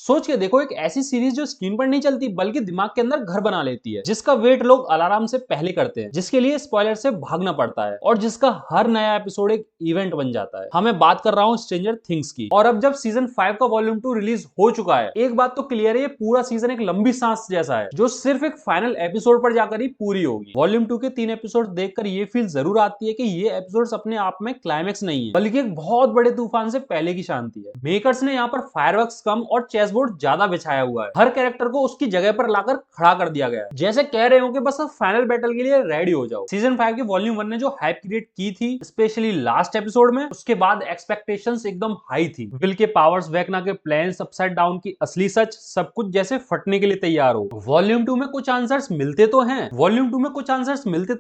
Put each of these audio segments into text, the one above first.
सोच के देखो, एक ऐसी सीरीज जो स्क्रीन पर नहीं चलती बल्कि दिमाग के अंदर घर बना लेती है, जिसका वेट लोग अलार्म से पहले करते हैं, जिसके लिए स्पॉइलर से भागना पड़ता है और जिसका हर नया एपिसोड एक इवेंट बन जाता है। हमें बात कर रहा हूँ स्ट्रेंजर थिंग्स की। और अब जब सीजन 5 का वॉल्यूम 2 रिलीज हो चुका है, एक बात तो क्लियर है, ये पूरा सीजन एक लंबी सांस जैसा है जो सिर्फ एक फाइनल एपिसोड पर जाकर ही पूरी होगी। वॉल्यूम 2 के 3 एपिसोड देखकर ये फील जरूर आती है कि ये एपिसोड्स अपने आप में क्लाइमेक्स नहीं है, बल्कि एक बहुत बड़े तूफान से पहले की शांति है। मेकर्स ने यहाँ पर फायरवर्क्स कम और चेसबोर्ड ज्यादा बिछाया हुआ है। हर कैरेक्टर को उसकी जगह पर लाकर खड़ा कर दिया गया है, जैसे कह रहे हो कि बस अब फाइनल बैटल के लिए रेडी हो जाओ। सीजन 5 के वॉल्यूम 1 ने जो हाइप क्रिएट की थी, स्पेशली लास्ट एपिसोड में, उसके बाद एक्सपेक्टेशंस एकदम हाई थी। विल के पावर्स, वेकना के प्लान्स, अपसाइड डाउन की असली सच, सब कुछ जैसे फटने के लिए तैयार हो। वॉल्यूम 2 में कुछ आंसर्स मिलते तो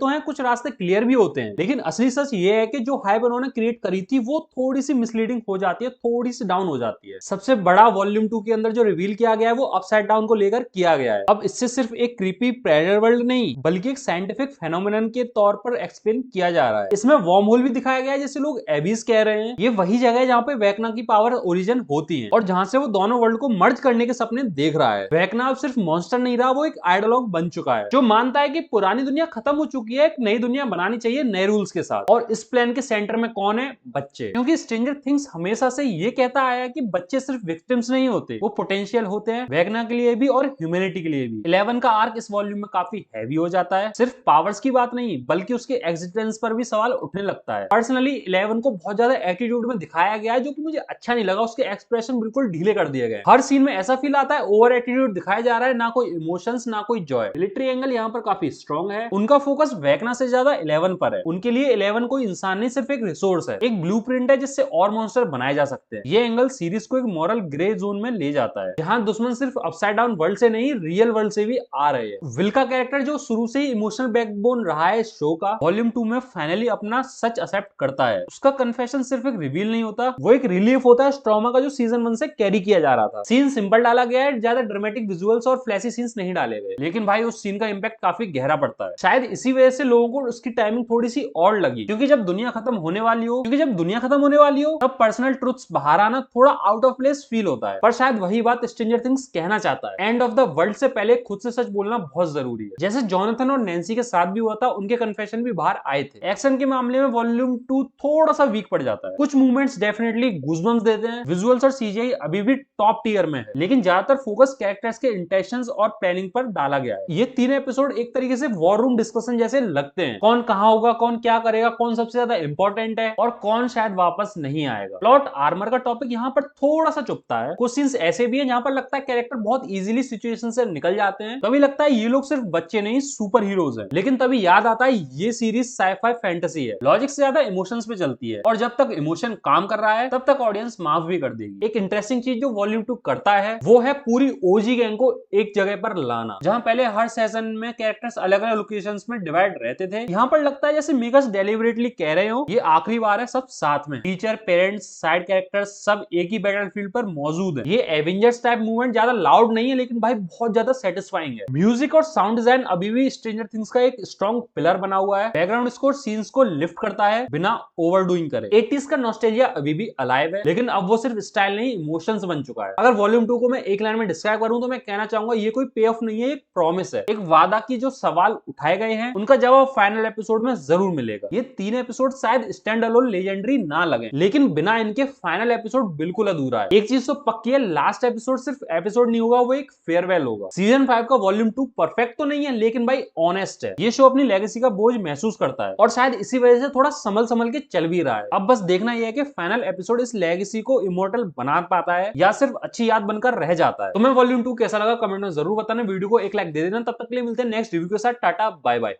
हैं, कुछ रास्ते क्लियर भी होते हैं, लेकिन असली सच ये है कि जो हाइप उन्होंने क्रिएट करी थी वो थोड़ी सी मिसलीडिंग हो जाती है, थोड़ी सी डाउन हो जाती है। सबसे बड़ा वॉल्यूम 2 के अंदर जो रिवील किया गया है वो अपसाइड डाउन को लेकर किया गया है। अब इससे सिर्फ एक क्रीपी प्रेडेटर वर्ल्ड नहीं, बल्कि एक साइंटिफिक फेनोमेनन के तौर पर एक्सप्लेन किया जा रहा है। इसमें वर्म होल भी दिखाया गया है, जैसे लोग एबिस कह रहे हैं। ये वही जगह है जहाँ पे वेकना की पावर ओरिजिन होती है और जहाँ से वो दोनों वर्ल्ड को मर्ज करने के सपने देख रहा है। वेकना अब सिर्फ मॉन्स्टर नहीं रहा, वो एक आइडियोलॉग बन चुका है जो मानता है कि पुरानी दुनिया खत्म हो चुकी है, एक नई दुनिया बनानी चाहिए नए रूल्स के साथ। और इस प्लान के सेंटर में कौन है? बच्चे। क्योंकि स्ट्रेंजर थिंग्स हमेशा से ये कहता आया है कि बच्चे सिर्फ विक्टिम्स नहीं होते, वो पोटेंशियल होते हैं, वेकना के लिए भी और ह्यूमैनिटी के लिए भी। 11 का आर्क इस वॉल्यूम में काफी हैवी हो जाता है। सिर्फ पावर्स की बात नहीं, बल्कि उसके एग्जिस्टेंस पर भी सवाल उठने लगता है। पर्सनली 11 को बहुत ज्यादा एटीट्यूड में दिखाया गया है, जो कि मुझे अच्छा नहीं लगा। उसके एक्सप्रेशन बिल्कुल ढीले कर दिए गए। हर सीन में ऐसा फील आता है ओवर एटीट्यूड दिखाया जा रहा है, ना कोई इमोशंस ना कोई जॉय। मिलिट्री एंगल यहाँ पर काफी स्ट्रॉन्ग है। उनका फोकस वेकना से ज्यादा 11 पर है। उनके लिए 11 कोई इंसान नहीं, सिर्फ एक रिसोर्स है, एक ब्लूप्रिंट है जिससे और मॉन्स्टर बनाए जा सकते हैं। ये एंगल सीरीज को एक मॉरल ग्रे जोन में ले जाता है, जहां दुश्मन सिर्फ अपसाइड डाउन वर्ल्ड से नहीं, रियल वर्ल्ड से भी आ रहे हैं। विल का कैरेक्टर जो शुरू से ही इमोशनल बैकबोन रहा है शो का, वॉल्यूम 2 में फाइनली अपना सच एक्सेप्ट करता है। उसका कन्फेशन सिर्फ एक रिवील नहीं होता, वो एक रिलीफ होता है ट्रॉमा का जो सीजन 1 से कैरी किया जा रहा था। सीन सिंपल डाला गया है, ज्यादा ड्रामेटिक विजुअल्स और फ्लैशी सीन्स नहीं डाले गए, लेकिन भाई उस सीन का इंपैक्ट काफी गहरा पड़ता है। शायद इसी वजह से लोगों को उसकी टाइमिंग थोड़ी सी और लगी, क्योंकि जब दुनिया खत्म होने वाली हो तब पर्सनल ट्रुथ्स बाहर आना थोड़ा आउट ऑफ प्लेस फील होता है। पर शायद वही बात स्ट्रेंजर थिंग्स कहना चाहता है, एंड ऑफ द वर्ल्ड से पहले खुद से सच बोलना बहुत जरूरी है। जैसे जॉनथन और नैन्सी के साथ भी हुआ था, उनके कन्फेशन भी बाहर आए थे। एक्शन के मामले में वॉल्यूम 2 थोड़ा सा वीक पड़ जाता है। कुछ मूवमेंट्स डेफिनेटली गूज़बम्प्स देते हैं, विजुअल्स और सीजीआई अभी भी टॉप टियर में है, लेकिन ज्यादातर फोकस कैरेक्टर्स के इंटेंशंस और प्लानिंग पर डाला गया है। ये 3 एपिसोड एक तरीके से वॉर रूम डिस्कशन जैसे लगते हैं। कौन कहां होगा, कौन क्या करेगा, कौन सबसे ज्यादा इंपॉर्टेंट है और कौन शायद वापस नहीं आएगा। प्लॉट आर्मर का टॉपिक यहाँ पर थोड़ा सा चुभता है। कुछ सीन्स ऐसे भी हैं जहाँ पर लगता है कैरेक्टर बहुत इजीली सिचुएशन से निकल जाते हैं। कभी लगता है ये लोग सिर्फ बच्चे नहीं, सुपर हीरोज हैं, लेकिन तभी याद आता है ये सीरीज साइ-फाई फैंटेसी है, लॉजिक से ज्यादा इमोशंस पे चलती है, और जब तक इमोशन काम कर रहा है तब तक ऑडियंस माफ भी कर देगी। एक इंटरेस्टिंग चीज जो वॉल्यूम 2 करता है वो है पूरी ओजी गैंग को एक जगह पर लाना। जहां पहले हर सीजन में कैरेक्टर्स अलग अलग लोकेशंस में डिवाइड रहते थे, यहाँ पर लगता है जैसे मेकर्स डेलिबरेटली कह रहे हो ये आखिरी बार है सब साथ में। टीचर, पेरेंट्स, साइड कैरेक्टर्स सब एक ही बैटलफील्ड पर मौजूद है। ये एवेंजर्स टाइप मूवमेंट ज्यादा लाउड नहीं है, लेकिन भाई बहुत ज्यादा सेटिस्फाइंग है। म्यूजिक और साउंड डिजाइन अभी भी स्ट्रेंजर थिंग्स का एक स्ट्रॉन्ग पिलर बना हुआ है। बैकग्राउंड स्कोर सीन्स को लिफ्ट करता है बिना ओवरडूइंग करे। 80s का नॉस्टैल्जिया अभी भी अलाइव है, लेकिन अब वो सिर्फ स्टाइल नहीं, इमोशंस बन चुका है। अगर वॉल्यूम 2 को मैं एक लाइन में डिस्क्राइब करूं तो मैं कहना चाहूंगा ये कोई पे ऑफ नहीं है, एक प्रॉमिस है, एक वादा की जो सवाल उठाए गए हैं उनका जवाब फाइनल एपिसोड में जरूर मिलेगा। ये 3 एपिसोड शायद स्टैंड अलोन लेजेंडरी ना लगे, लेकिन बिना इनके फाइनल एपिसोड बिल्कुल अधूरा है। एक चीज तो पक्की है, लास्ट एपिसोड सिर्फ एपिसोड नहीं होगा, वो एक फेयरवेल होगा। सीजन 5 का वॉल्यूम 2 परफेक्ट तो नहीं है, लेकिन भाई ऑनेस्ट है। ये शो अपनी लेगेसी का बोझ महसूस करता है और शायद इसी वजह से थोड़ा संभल के चल भी रहा है। अब बस देखना यह है कि फाइनल एपिसोड इस लेगेसी को इमोर्टल बना पाता है या सिर्फ अच्छी याद बनकर रह जाता है। तुम्हें वॉल्यूम 2 कैसा लगा कमेंट में जरूर बताना। वीडियो को एक लाइक दे देना। तब तक के लिए मिलते हैं नेक्स्ट रिव्यू के साथ। Tata bye bye.